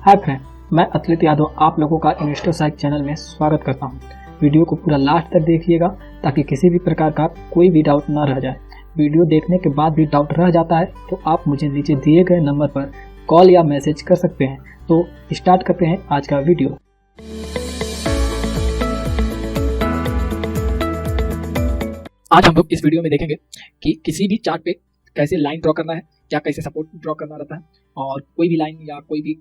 Hi friend, मैं अतुलित यादव आप लोगों का इन्वेस्टर साइक चैनल में स्वागत करता हूं। वीडियो को पूरा लास्ट तक देखिएगा ताकि किसी भी प्रकार का कोई भी डाउट ना रह जाए। वीडियो देखने के बाद भी डाउट रह जाता है तो आप मुझे नीचे दिए गए नंबर पर कॉल या मैसेज कर सकते हैं। तो स्टार्ट करते हैं आज का वीडियो। आज हम लोग इस वीडियो में देखेंगे कि किसी भी चार्ट पे कैसे लाइन ड्रॉ करना है, क्या कैसे सपोर्ट ड्रॉ करना रहता है, और कोई भी लाइन या कोई भी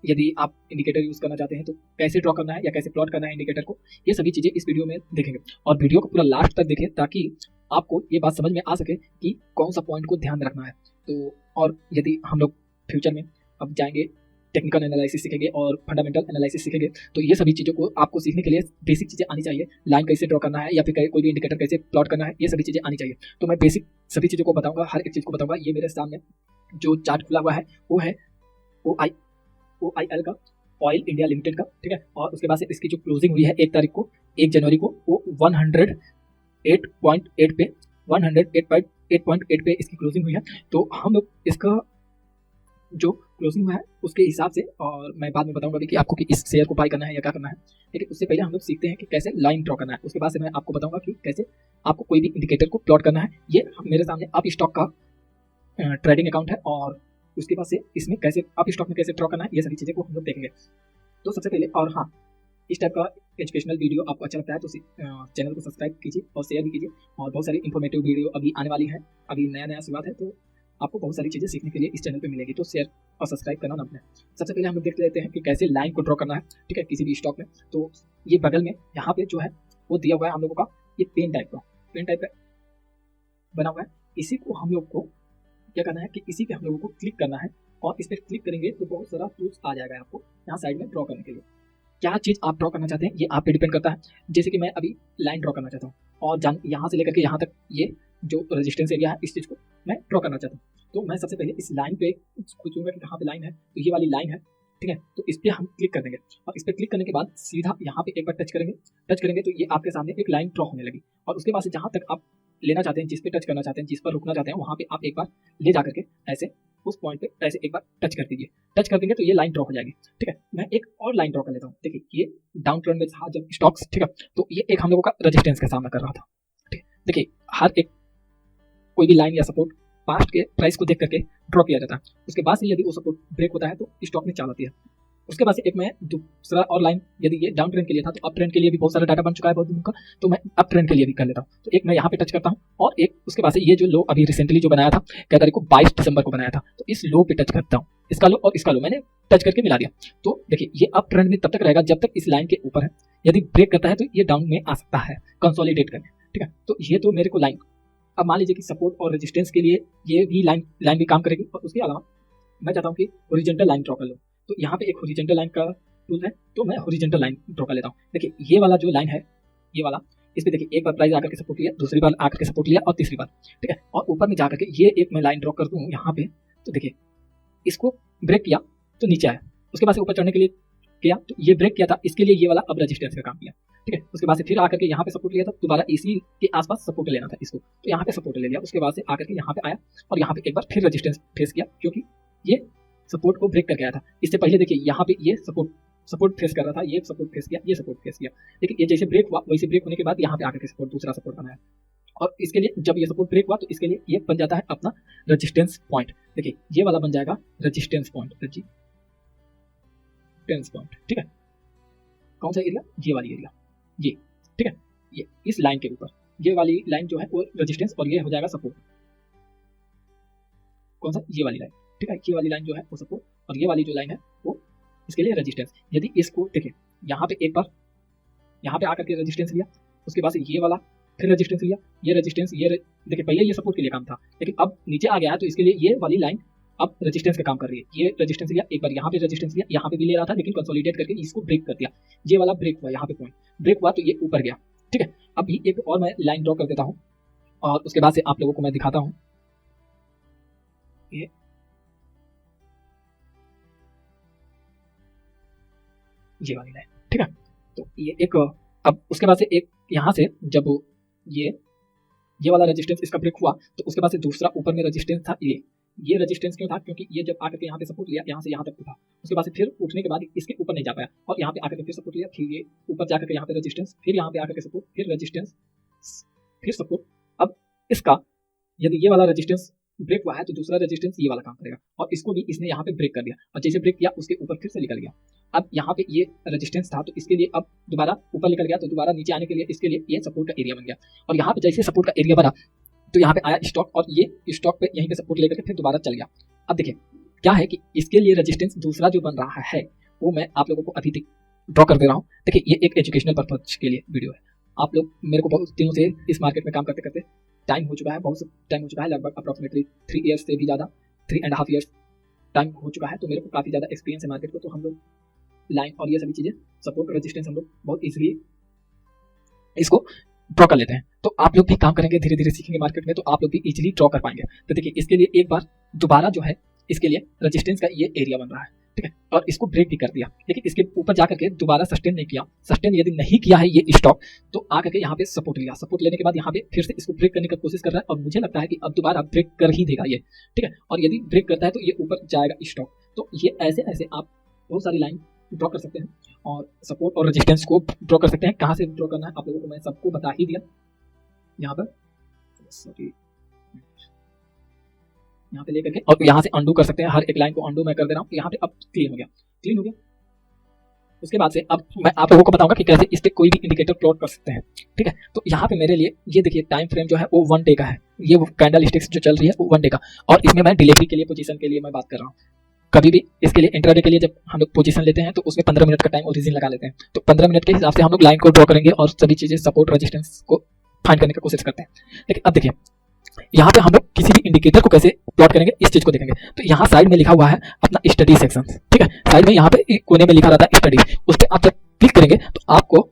यदि आप इंडिकेटर यूज करना चाहते हैं तो कैसे ड्रॉ करना है या कैसे प्लॉट करना है इंडिकेटर को, ये सभी चीजें इस वीडियो में देखेंगे। और वीडियो को पूरा लास्ट तक देखें ताकि आपको ये बात समझ में आ सके कि कौन सा पॉइंट को ध्यान रखना है। तो और यदि हम लोग फ्यूचर में अब जाएंगे, टेक्निकल एनालिसिस सीखेंगे और फंडामेंटल एनालिसिस सीखेंगे, तो ये सभी चीज़ों को आपको सीखने के लिए बेसिक चीज़ें आनी चाहिए। लाइन कैसे ड्रॉ करना है या फिर कोई भी इंडिकेटर कैसे प्लॉट करना है, ये सभी चीज़ें आनी चाहिए। तो मैं बेसिक सभी चीज़ों को बताऊंगा, हर एक चीज़ को बताऊंगा। ये मेरे सामने जो चार्ट खुला हुआ है वो है OIL का, ऑयल इंडिया लिमिटेड का, ठीक है। और उसके बाद से इसकी जो क्लोजिंग हुई है 1 जनवरी को, वो 108.8 पे 108.8 पे इसकी क्लोजिंग हुई है। तो हम लोग इसका जो क्लोजिंग हुआ है उसके हिसाब से, और मैं बाद में बताऊंगा भी कि आपको कि इस शेयर को बाय करना है या क्या करना है, लेकिन उससे पहले हम लोग सीखते हैं कि कैसे लाइन ड्रॉ करना है। उसके बाद से मैं आपको बताऊंगा कि कैसे आपको कोई भी इंडिकेटर को प्लॉट करना है। ये मेरे सामने अप स्टॉक का ट्रेडिंग अकाउंट है, और उसके बाद से इसमें कैसे अप स्टॉक में कैसे ड्रॉ करना है, ये सभी चीज़ें को हम लोग देखेंगे। तो सबसे पहले, और हाँ, इस टाइप का एजुकेशनल वीडियो आपको अच्छा लगता है तो चैनल को सब्सक्राइब कीजिए और शेयर भी कीजिए। और बहुत सारी इंफॉर्मेटिव वीडियो अभी आने वाली है, अभी नया शुरुआत है, तो आपको बहुत सारी चीज़ें सीखने के लिए इस चैनल पे मिलेगी। तो शेयर और सब्सक्राइब करना ना भूलें। सबसे पहले हम लोग देख लेते हैं कि कैसे लाइन को ड्रॉ करना है, ठीक है, किसी भी स्टॉक में। तो ये बगल में यहाँ पे जो है वो दिया हुआ है हम लोगों का, ये पेन टाइप का बना हुआ है। इसी को हम लोग को क्या करना है कि इसी पे हम लोगों को क्लिक करना है, और इस पर क्लिक करेंगे तो बहुत सारा टूल्स आ जाएगा आपको यहाँ साइड में ड्रॉ करने के लिए। क्या चीज़ आप ड्रॉ करना चाहते हैं ये आप पे डिपेंड करता है। जैसे कि मैं अभी लाइन ड्रॉ करना चाहता हूँ, और यहाँ से लेकर के यहाँ तक ये जो रेजिस्टेंस एरिया है, इस चीज़ को मैं ड्रॉ करना चाहता हूँ। तो मैं सबसे पहले इस लाइन पे सोचूंगा कि कहाँ पे लाइन है, तो ये वाली लाइन है, ठीक है। तो इस पर हम क्लिक कर देंगे, और इस पर क्लिक करने के बाद सीधा यहाँ पे एक बार टच करेंगे तो ये आपके सामने एक लाइन ड्रॉ होने लगी। और उसके बाद से जहाँ तक आप लेना चाहते हैं, जिस पे टच करना चाहते हैं, जिस पर रुकना चाहते हैं, वहाँ पे आप एक बार ले जा करके ऐसे उस पॉइंट पे ऐसे एक बार टच कर दीजिए। टच कर देंगे तो ये लाइन ड्रॉ हो जाएगी, ठीक है। मैं एक और लाइन ड्रॉ कर लेता हूँ। देखिए, ये डाउन ट्रेंड में था जब स्टॉक्स, ठीक है, तो ये एक हम लोगों का रेजिस्टेंस का सामना कर रहा था, ठीक है। देखिए, हर एक कोई भी लाइन या सपोर्ट पास्ट के प्राइस को देख करके ड्रॉ किया जाता है। उसके बाद से यदि वो सपोर्ट ब्रेक होता है तो स्टॉक में चाल आती है। उसके बाद से एक मैं दूसरा और लाइन, यदि ये डाउन ट्रेंड के लिए था तो अप ट्रेंड के लिए भी बहुत सारा डाटा बन चुका है बहुत दिन का, तो मैं अप ट्रेंड के लिए भी कर लेता हूँ। तो एक मैं यहाँ पे टच करता हूँ, और एक उसके बाद से ये जो लो अभी रिसेंटली जो बनाया था, क्या तारीख को 22 दिसंबर को बनाया था, तो इस लो पे टच करता हूँ। इसका लो और इसका लो मैंने टच करके मिला दिया। तो देखिए, ये अप ट्रेंड में तब तक रहेगा जब तक इस लाइन के ऊपर है। यदि ब्रेक करता है तो ये डाउन में आ सकता है कंसोलिडेट करने, ठीक है। तो ये तो मेरे को लाइन, अब मान लीजिए कि सपोर्ट और रेजिस्टेंस के लिए ये भी लाइन भी काम करेगी। और उसके अलावा मैं चाहता हूँ कि हॉरिजॉन्टल लाइन ड्रॉ कर लो, तो यहाँ पे एक हॉरिजॉन्टल लाइन का टूल है, तो मैं हॉरिजॉन्टल लाइन ड्रॉ कर लेता हूँ। देखिए, ये वाला जो लाइन है, ये वाला, इस पे देखिए एक बार प्राइस आकर के सपोर्ट लिया, दूसरी बार आकर के सपोर्ट लिया, और तीसरी बार, ठीक है। और ऊपर में जाकर के ये एक मैं लाइन ड्रॉ कर दूँ यहाँ पे, तो देखिए इसको ब्रेक किया तो नीचे आया, उसके बाद से ऊपर चढ़ने के लिए किया तो ये ब्रेक किया था, इसके लिए ये वाला अब रेजिस्टेंस का काम किया, ठीक है। उसके बाद से फिर आकर के यहाँ पे सपोर्ट लिया था, दोबारा इसी के आसपास सपोर्ट लेना था इसको, तो यहाँ पे सपोर्ट ले लिया। उसके बाद से आकर के यहाँ पे आया, और यहाँ पे एक बार फिर रेजिस्टेंस फेस किया, क्योंकि ये सपोर्ट को ब्रेक करके आया था। इससे पहले देखिए यहाँ पे ये सपोर्ट फेस कर रहा था, ये सपोर्ट फेस किया, ये सपोर्ट फेस किया, लेकिन ये जैसे ब्रेक हुआ वैसे ब्रेक होने के बाद यहाँ पे आकर के सपोर्ट, दूसरा सपोर्ट बनाया, और इसके लिए जब ये सपोर्ट ब्रेक हुआ तो इसके लिए ये बन जाता है अपना रेजिस्टेंस पॉइंट। देखिए, ये वाला बन जाएगा रेजिस्टेंस पॉइंट, ठीक है। कौन सा एरिया? ये वाली एरिया, ये, ठीक है। ये इस लाइन के ऊपर ये वाली लाइन जो है वो रेजिस्टेंस, और ये हो जाएगा सपोर्ट। कौन सा? ये वाली लाइन, ठीक है। ये वाली लाइन जो है वो सपोर्ट, और ये वाली जो लाइन है वो इसके लिए रेजिस्टेंस। यदि इसको देखिए, यहाँ पे एक बार यहाँ पे आकर के रेजिस्टेंस लिया, उसके बाद से ये वाला फिर रेजिस्टेंस लिया, ये रेजिस्टेंस, देखिए पहले ये सपोर्ट के लिए काम था, लेकिन अब नीचे आ गया है तो इसके लिए ये वाली लाइन अब रेजिस्टेंस का काम कर रही है। ये रेजिस्टेंस लिया, एक बार यहाँ पे रेजिस्टेंस लिया, यहाँ पे भी ले रहा था, लेकिन कंसोलिडेट करके इसको ब्रेक कर दिया। ये वाला ब्रेक हुआ, यहाँ पे पॉइंट ब्रेक हुआ तो ये ऊपर गया, ठीक है। अभी एक और मैं लाइन ड्रॉ कर देता हूँ, और उसके बाद से आप लोगों को मैं दिखाता हूँ। ये वाली लाइन, ठीक है। तो ये एक, अब उसके बाद से एक यहाँ से जब ये वाला रेजिस्टेंस इसका ब्रेक हुआ तो उसके बाद से दूसरा ऊपर में रेजिस्टेंस था, ये रेजिस्टेंस क्यों था? क्योंकि ये जब आकर के यहाँ पे सपोर्ट लिया, यहाँ से यहाँ तक उठा, उसके बाद से फिर उठने के बाद इसके ऊपर नहीं जा पाया और यहाँ पे आकर के फिर सपोर्ट लिया, फिर ये ऊपर जाकर के यहाँ पे रेजिस्टेंस, फिर यहाँ पे आकर के सपोर्ट, फिर रेजिस्टेंस, फिर सपोर्ट। अब इसका यदि ये वाला रेजिस्टेंस ब्रेक हुआ है तो दूसरा रेजिस्टेंस ये वाला काम करेगा और इसको भी इसने यहाँ पे ब्रेक कर दिया और जैसे ब्रेक किया उसके ऊपर फिर से निकल गया। अब यहाँ पे ये रेजिस्टेंस था तो इसके लिए अब दोबारा ऊपर निकल गया, तो दोबारा नीचे आने के लिए इसके लिए ये सपोर्ट का एरिया बन गया और यहाँ पे जैसे सपोर्ट का एरिया बना तो यहाँ पे आया स्टॉक और ये स्टॉक पे यहीं पे सपोर्ट लेकर के फिर दोबारा चल गया। अब देखिए क्या है कि इसके लिए रेजिस्टेंस दूसरा जो बन रहा है वो मैं आप लोगों को अभी तक ड्रॉ कर दे रहा हूँ। देखिए ये एक एजुकेशनल पर्पज के लिए वीडियो है। आप लोग मेरे को बहुत दिनों से इस मार्केट में काम करते करते टाइम हो चुका है, बहुत टाइम हो चुका है, लगभग अप्रॉक्सीमेटली 3 ईयर्स से भी ज़्यादा, 3.5 ईयर्स टाइम हो चुका है। तो मेरे को काफ़ी ज़्यादा एक्सपीरियंस है मार्केट को, तो हम लोग लाइन और ये सभी चीज़ें सपोर्ट रेजिस्टेंस हम लोग बहुत ईजिली इसको ड्रॉ कर लेते हैं। तो आप लोग भी काम करेंगे, धीरे धीरे सीखेंगे मार्केट में, तो आप लोग भी इजीली ड्रॉ कर पाएंगे। तो देखिए इसके लिए एक बार दोबारा जो है इसके लिए रेजिस्टेंस का ये एरिया बन रहा है, ठीक है, और इसको ब्रेक भी कर दिया, लेकिन इसके ऊपर जाकर के दोबारा सस्टेन नहीं किया। सस्टेन यदि नहीं किया है ये स्टॉक तो आकर के यहाँ पे सपोर्ट लिया, सपोर्ट लेने के बाद यहाँ पे फिर से इसको ब्रेक करने की कोशिश कर रहा है और मुझे लगता है कि अब दोबारा ब्रेक कर ही देगा ये, ठीक है। और यदि ब्रेक करता है तो ये ऊपर जाएगा स्टॉक। तो ये ऐसे ऐसे आप बहुत सारी लाइन ड्रॉ कर सकते हैं और सपोर्ट और रेजिस्टेंस को ड्रॉ कर सकते हैं। कहाँ से ड्रॉ करना है आप लोगों को मैं सबको बता ही दिया। यहाँ पर सॉरी यहाँ पे लेकर के और यहाँ से अंडू कर सकते हैं, हर एक लाइन को अंडू मैं कर दे रहा हूँ। यहाँ पे अब क्लीन हो गया, क्लीन हो गया। उसके बाद से अब मैं आप लोगों को बताऊंगा कि कैसे इस पे कोई भी इंडिकेटर प्लॉट कर सकते हैं, ठीक है। तो यहाँ पे मेरे लिए ये देखिए टाइम फ्रेम जो है वो 1 डे का है, ये वो कैंडल स्टिक्स जो चल रही है वो 1 डे का, और इसमें मैं डिलीवरी के लिए पोजीशन के लिए मैं बात कर रहा हूँ। कभी भी इसके लिए इंट्राडे के लिए जब हम लोग पोजीशन लेते हैं तो उसमें 15 मिनट का टाइम ओरिजिन लगा लेते हैं। तो 15 मिनट के हिसाब से हम लोग लाइन को ड्रॉ करेंगे और सभी चीजें सपोर्ट रेजिस्टेंस को फाइंड करने की कोशिश करते हैं। लेकिन अब देखिए यहाँ पे हम लोग किसी भी इंडिकेटर को कैसे प्लॉट करेंगे इस चीज को देखेंगे। तो यहाँ साइड में लिखा हुआ है अपना स्टडी सेक्शन, ठीक है, साइड में यहाँ पे कोने में लिखा रहता है स्टडी, उस पर आप जब क्लिक करेंगे तो आपको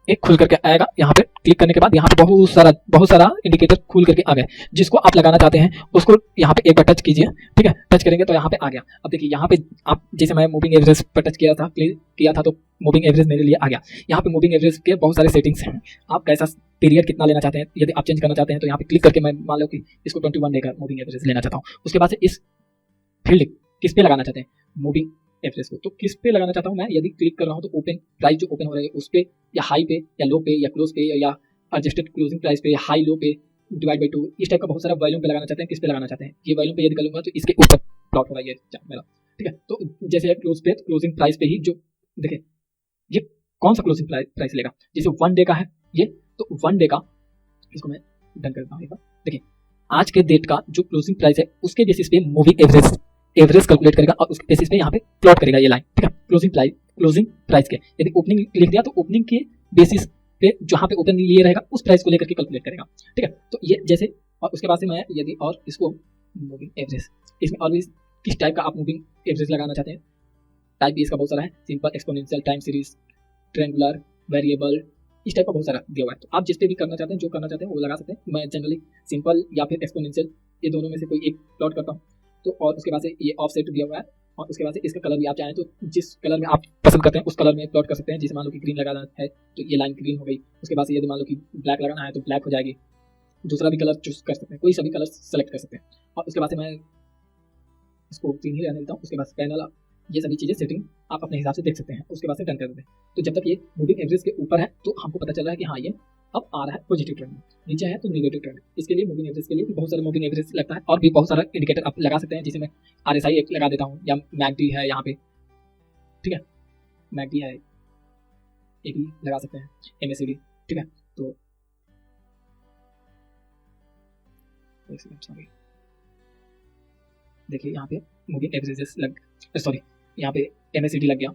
एक खुल करके आएगा। यहाँ पे क्लिक करने के बाद यहाँ पे बहुत सारा इंडिकेटर खुल करके आ गए, जिसको आप लगाना चाहते हैं उसको यहाँ पे एक बार टच कीजिए, ठीक है। टच करेंगे तो यहाँ पे आ गया। अब देखिए यहाँ पे आप जैसे मैं मूविंग एवरेज पर टच किया था, क्लिक किया था तो मूविंग एवरेज मेरे लिए आ गया। यहाँ पे मूविंग एवरेज के बहुत सारे सेटिंग्स हैं, आप कैसा पीरियड कितना लेना चाहते हैं, यदि आप चेंज करना चाहते हैं तो यहाँ पे क्लिक करके मैं मान लो कि इसको 21 डे का मूविंग एवरेज लेना चाहता हूँ। उसके बाद से इस फील्ड किस पे लगाना चाहते हैं मूविंग एवरेज को, तो किस पे लगाना चाहता हूँ मैं, यदि क्लिक कर रहा हूँ तो ओपन प्राइस जो ओपन हो रहा है उस पे या हाई पे या लो पे या क्लोज पे या एडजस्टेड क्लोजिंग प्राइस पे या हाई लो पे डिवाइड बाई 2, इस टाइप का बहुत सारा वॉल्यूम पे लगाना चाहते हैं। किस पे लगाना चाहते हैं, ये वॉल्यूम पे यदि करूँगा तो इसके ऊपर प्लॉट हो रहा है ये मेरा, ठीक है। तो जैसे क्लोज पे क्लोजिंग प्राइस पे ही जो देखिए ये कौन सा क्लोजिंग प्राइस लेगा, जैसे 1 डे का है ये, तो 1 डे का इसको मैं डन करता हूँ एक बार। देखिए आज के डेट का जो क्लोजिंग प्राइस है उसके बेसिस पे मूविंग एवरेज कैलकुलेट करेगा और उसके बेसिस पे यहाँ पे प्लॉट करेगा ये लाइन, ठीक है। क्लोजिंग प्राइस के यदि ओपनिंग लिख दिया तो ओपनिंग के बेसिस पे जहाँ पे ओपन लिए रहेगा उस प्राइस को लेकर के कैलकुलेट करेगा, ठीक है। तो ये जैसे, और उसके बाद से मैं यदि और इसको मूविंग एवरेज, इसमें और भी किस टाइप का आप मूविंग एवरेज लगाना चाहते हैं, टाइप भी इसका बहुत सारा है, simple, exponential, time series, triangular, variable, इस टाइप का बहुत सारा दिया हुआ है। तो आप जिस पे भी करना चाहते हैं, जो करना चाहते हैं वो लगा सकते हैं। मैं जनरली सिंपल या फिर एक्सपोनेंशियल ये दोनों में से कोई एक प्लॉट करता हूँ। तो और उसके बाद से ये ऑफसेट दिया हुआ है और उसके बाद से इसका कलर भी आप चाहें तो जिस कलर में आप पसंद करते हैं उस कलर में प्लॉट कर सकते हैं। जैसे मान लो कि ग्रीन लगाना है तो ये लाइन ग्रीन हो गई। उसके बाद से यदि मान लो कि ब्लैक लगाना है तो ब्लैक हो जाएगी। दूसरा भी कलर चूज कर सकते हैं, कोई सभी कलर सेलेक्ट कर सकते हैं। और उसके बाद से मैं इसको ग्रीन ही रहने देता हूँ। उसके बाद पैनल, ये सभी चीज़ें सेटिंग आप अपने हिसाब से देख सकते हैं। उसके बाद से डन कर देते हैं। तो जब तक ये मूविंग एवरेज के ऊपर है तो हमको पता चल रहा है कि हाँ ये अब आ रहा है पॉजिटिव ट्रेंड में, नीचे है तो नेगेटिव ट्रेंड। इसके लिए मूविंग एवरेज के लिए भी बहुत सारे मूविंग एवरेज लगता है और भी बहुत सारा इंडिकेटर आप लगा सकते हैं। जैसे मैं RSI एक लगा देता हूँ या मैकडी है यहाँ पे, ठीक है, मैकडी है एक भी लगा सकते हैं, MACD, ठीक है। तो देखिए यहाँ पे मूविंग एवरेजेस सॉरी यहाँ पे MACD लग गया।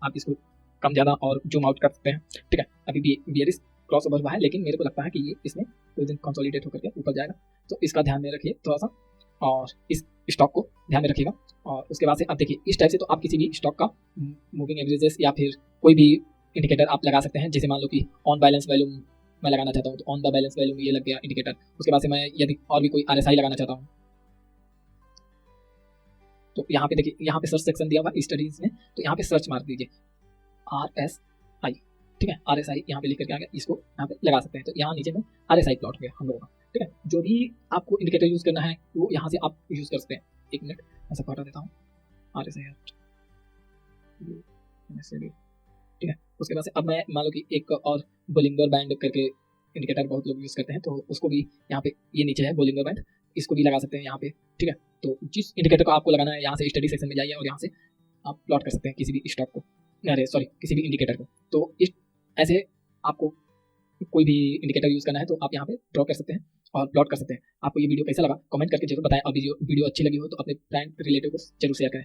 आप इसको कम ज़्यादा और जूम आउट कर सकते हैं, ठीक है। अभी भी बियरिश क्रॉस ओवर हुआ है लेकिन मेरे को लगता है कि ये इसमें कोई दिन कंसोलिडेट होकर के ऊपर जाएगा। तो इसका ध्यान में रखिए थोड़ा सा और इस स्टॉक को ध्यान में रखिएगा। और उसके बाद से आप देखिए इस टाइप से तो आप किसी भी स्टॉक का मूविंग एवरेजेस या फिर कोई भी इंडिकेटर आप लगा सकते हैं। जैसे मान लो कि ऑन बैलेंस वैल्यूम मैं लगाना चाहता हूँ तो ऑन द बैलेंस वैल्यूम ये लग गया इंडिकेटर। उसके बाद से मैं यदि और भी कोई RSI लगाना चाहता हूँ तो यहाँ पे देखिए, यहाँ पे सर्च सेक्शन दिया हुआ स्टडीज में, तो यहाँ पे सर्च मार दीजिए RSI, ठीक है। RSI यहाँ पे लिख करके आ गया, इसको यहाँ पे लगा सकते हैं। तो यहाँ नीचे में RSI प्लॉट हो गया हम लोगों का, ठीक है। जो भी आपको इंडिकेटर यूज करना है वो यहाँ से आप यूज कर सकते हैं। एक मिनट ऐसा हटा देता हूँ। आर एस आई आर, ठीक है। उसके बाद से अब मैं मान लो कि एक और बोलिंगर बैंड करके इंडिकेटर बहुत लोग यूज़ करते हैं, तो उसको भी यहाँ पे ये नीचे है बोलिंगर बैंड, इसको भी लगा सकते हैं यहाँ पे, ठीक है। तो जिस इंडिकेटर को आपको लगाना है यहाँ से स्टडी सेक्शन में जाइए और यहाँ से आप प्लॉट कर सकते हैं किसी भी स्टॉक को, अरे सॉरी किसी भी इंडिकेटर को। तो इस ऐसे आपको कोई भी इंडिकेटर यूज़ करना है तो आप यहाँ पे ड्रॉ कर सकते हैं और प्लॉट कर सकते हैं। आपको ये वीडियो कैसा लगा कमेंट करके जरूर बताएं, और वीडियो अच्छी लगी हो तो अपने फ्रेंड रिलेटिव को जरूर शेयर करें।